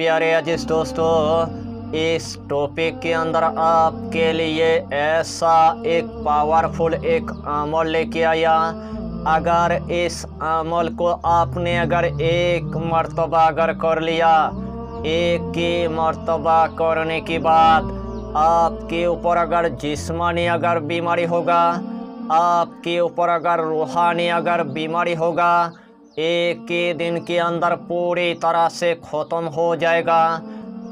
प्यारे अजीज दोस्तों, इस टॉपिक के अंदर आपके लिए ऐसा एक पावरफुल एक अमल लेके आया। अगर इस अमल को आपने अगर एक मर्तबा अगर कर लिया, एक ही मर्तबा करने के बाद आपके ऊपर अगर जिस्मानी अगर बीमारी होगा, आपके ऊपर अगर रूहानी अगर बीमारी होगा, एक ही दिन के अंदर पूरी तरह से ख़त्म हो जाएगा।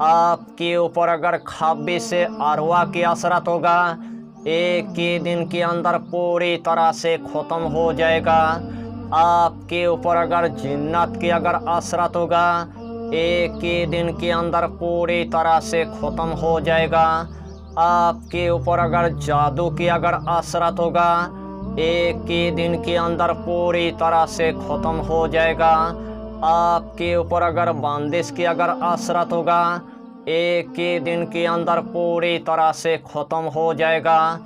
आपके ऊपर अगर खब्बी से अरवा की असरत होगा, एक ही दिन के अंदर पूरी तरह से ख़त्म हो जाएगा। आपके ऊपर अगर जिन्नत की अगर असरत होगा, एक ही दिन के अंदर पूरी तरह से ख़त्म हो जाएगा। आपके ऊपर अगर जादू की अगर असरत होगा, एक ही दिन के अंदर पूरी तरह से ख़त्म हो जाएगा। आपके ऊपर अगर बंदिश की अगर असरत होगा, एक ही दिन के अंदर पूरी तरह से ख़त्म हो जाएगा।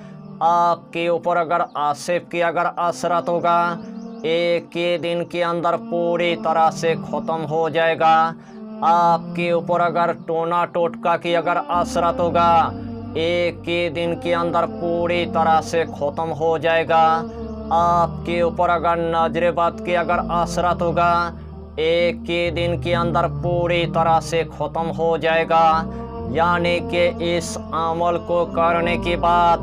आपके ऊपर अगर आसिफ की अगर असरत होगा, एक ही दिन के अंदर पूरी तरह से ख़त्म हो जाएगा। आपके ऊपर अगर टोना टोटका की अगर असरत होगा, एक ही दिन के अंदर पूरी तरह से ख़त्म हो जाएगा। आपके ऊपर अगर नजरेबद की अगर असरत होगा, एक ही दिन के अंदर पूरी तरह से ख़त्म हो जाएगा। यानी कि इस अमल को करने के बाद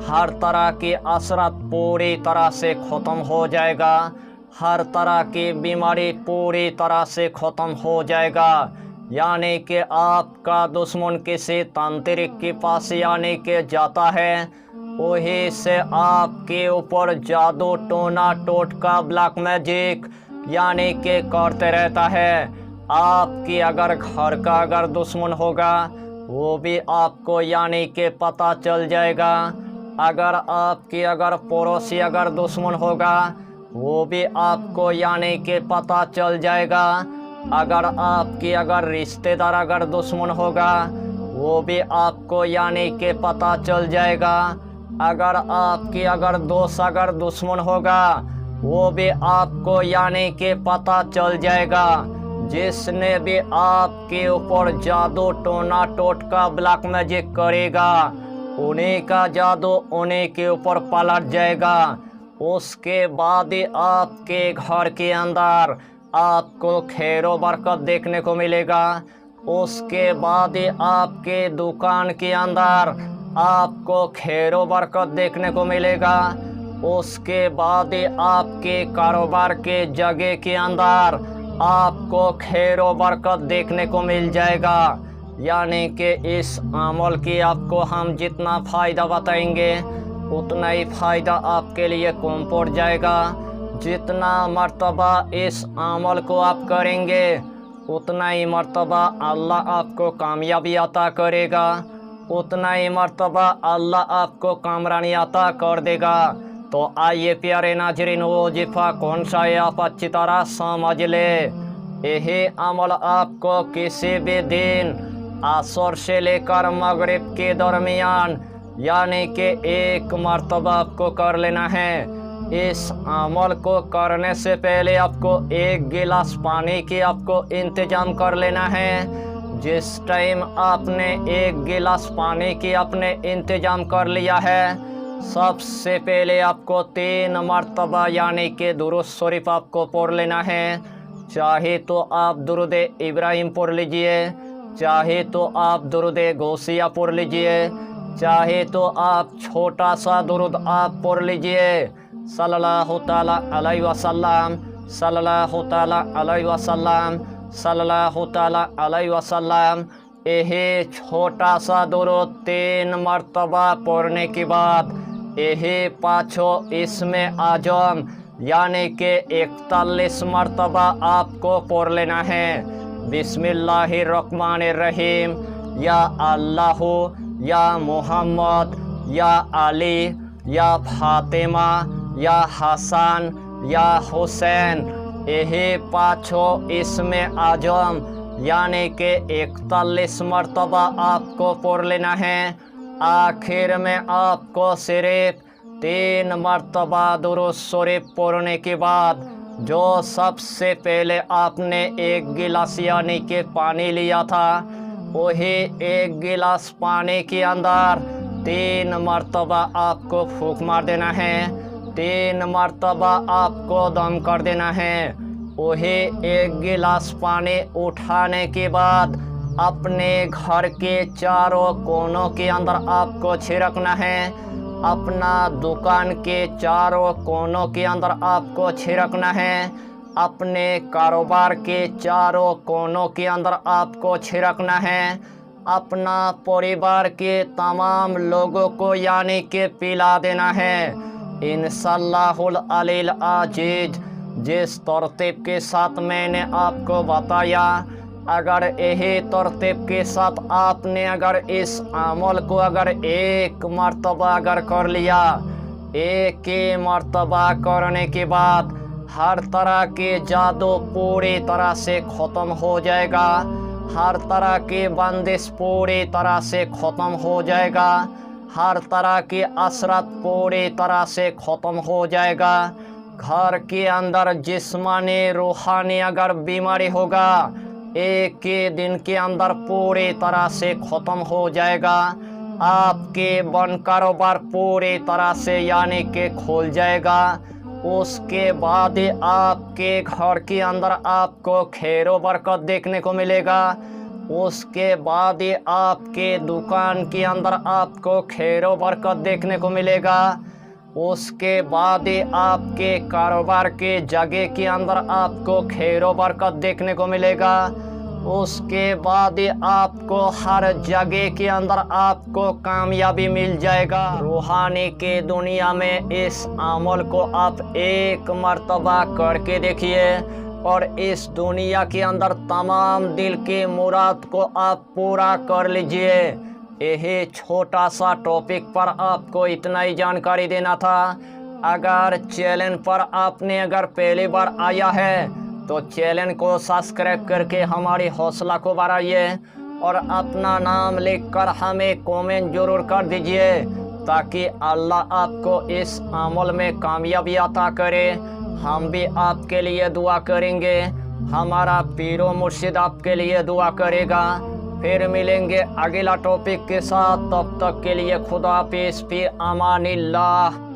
हर तरह की असरत पूरी तरह से ख़त्म हो जाएगा। हर तरह की बीमारी पूरी तरह से ख़त्म हो जाएगा। यानी कि आपका दुश्मन किसी तांत्रिक के पास यानी कि जाता है, वही से आपके ऊपर जादू टोना टोटका ब्लैक मैजिक यानी कि करते रहता है। आपकी अगर घर का अगर दुश्मन होगा, वो भी आपको यानी कि पता चल जाएगा। अगर आपकी अगर पड़ोसी अगर दुश्मन होगा, वो भी आपको यानी कि पता चल जाएगा। अगर आपकी अगर रिश्तेदार अगर दुश्मन होगा, वो भी आपको यानी कि पता चल जाएगा। अगर आपकी अगर दोस्त अगर दुश्मन होगा, वो भी आपको यानी कि पता चल जाएगा। जिसने भी आपके ऊपर जादू टोना टोटका ब्लैक मैजिक करेगा, उन्हीं का जादू उन्हीं के ऊपर पलट जाएगा। उसके बाद ही आपके घर के अंदर आपको खैरो बरकत देखने को मिलेगा। उसके बाद ही आपके दुकान के अंदर आपको खैरो बरकत देखने को मिलेगा। उसके बाद ही आपके कारोबार के जगह के अंदर आपको खैरो बरकत देखने को मिल जाएगा। यानी कि इस अमल की आपको हम जितना फ़ायदा बताएंगे, उतना ही फ़ायदा आपके लिए कम पड़ जाएगा। जितना मर्तबा इस अमल को आप करेंगे, उतना ही मर्तबा अल्लाह आपको कामयाबी अता करेगा, उतना ही मर्तबा अल्लाह आपको कामरानी अता कर देगा। तो आइए प्यारे नाजरीन, वो वजीफ़ा कौन सा है आप अच्छी तरह समझ ले। यही अमल आपको किसी भी दिन असर से लेकर मगरिब के दरमियान यानी कि एक मर्तबा आपको कर लेना है। इस अमल को करने से पहले आपको एक गिलास पानी की आपको इंतज़ाम कर लेना है। जिस टाइम आपने एक गिलास पानी की आपने इंतज़ाम कर लिया है, सबसे पहले आपको 3 मर्तबा यानी कि दुरूद शरीफ आपको पढ़ लेना है। चाहे तो आप दुरूद इब्राहिम पढ़ लीजिए, चाहे तो आप दुरूद गौसिया पढ़ लीजिए, चाहे तो आप छोटा सा दुरूद आप पढ़ लीजिए, सल्लल्लाहु ताला अलैहि वसल्लम, सल्लल्लाहु ताला अलैहि वसल्लम, सल्लल्लाहु ताला अलैहि वसल्लम। यही छोटा सा दुरूद 3 मर्तबा पढ़ने के बाद यही पाँचों इसमें आजम यानी कि 41 मर्तबा आपको पढ़ लेना है। बिस्मिल्लाहिर्रहमानिर्रहीम, या अल्लाह, या मोहम्मद, या अली, या फातिमा, या हसन, या हुसैन। यही पाँचों इसमें आजम यानी कि 41 मर्तबा आपको पढ़ लेना है। आखिर में आपको सिर्फ 3 मर्तबा दुरूद शरीफ पढ़ने के बाद जो सबसे पहले आपने एक गिलास यानी कि पानी लिया था, वही एक गिलास पानी के अंदर 3 मर्तबा आपको फूंक मार देना है, 3 मर्तबा आपको दम कर देना है। वही एक गिलास पानी उठाने के बाद अपने घर के चारों कोनों के अंदर आपको छिड़कना है, अपना दुकान के चारों कोनों के अंदर आपको छिड़कना है, अपने कारोबार के चारों कोनों के अंदर आपको छिड़कना है, अपना परिवार के तमाम लोगों को यानी कि पिला देना है। इंशाअल्लाहुल अलील अजीज, जिस तरतीब के साथ मैंने आपको बताया, अगर यही तरतीब के साथ आपने अगर इस अमल को अगर एक मर्तबा अगर कर लिया, एक ही मर्तबा करने के बाद हर तरह के जादू पूरी तरह से ख़त्म हो जाएगा, हर तरह की बंदिश पूरी तरह से ख़त्म हो जाएगा, हर तरह की असरत पूरी तरह से ख़त्म हो जाएगा। घर के अंदर जिस्मानी रूहानी अगर बीमारी होगा, एक ही दिन के अंदर पूरी तरह से ख़त्म हो जाएगा। आपके बन कारोबार पूरी तरह से यानी कि खुल जाएगा। उसके बाद आपके घर के अंदर आपको खैरो बरकत देखने को मिलेगा। उसके बाद आपके दुकान के अंदर आपको खैरो बरकत देखने को मिलेगा। उसके बाद आपके कारोबार के जगह के अंदर आपको खैरो बरकत देखने को मिलेगा। उसके बाद आपको हर जगह के अंदर आपको कामयाबी मिल जाएगा। रूहानी के दुनिया में इस अमल को आप एक मर्तबा करके देखिए और इस दुनिया के अंदर तमाम दिल की मुराद को आप पूरा कर लीजिए। यही छोटा सा टॉपिक पर आपको इतना ही जानकारी देना था। अगर चैनल पर आपने अगर पहली बार आया है तो चैनल को सब्सक्राइब करके हमारी हौसला को बढ़ाइए और अपना नाम लिखकर हमें कमेंट जरूर कर दीजिए, ताकि अल्लाह आपको इस अमल में कामयाबी अता करे। हम भी आपके लिए दुआ करेंगे, हमारा पीरो मुर्शिद आपके लिए दुआ करेगा। फिर मिलेंगे अगला टॉपिक के साथ, तब तक के लिए खुदा हाफिज़, फी अमानिल्लाह।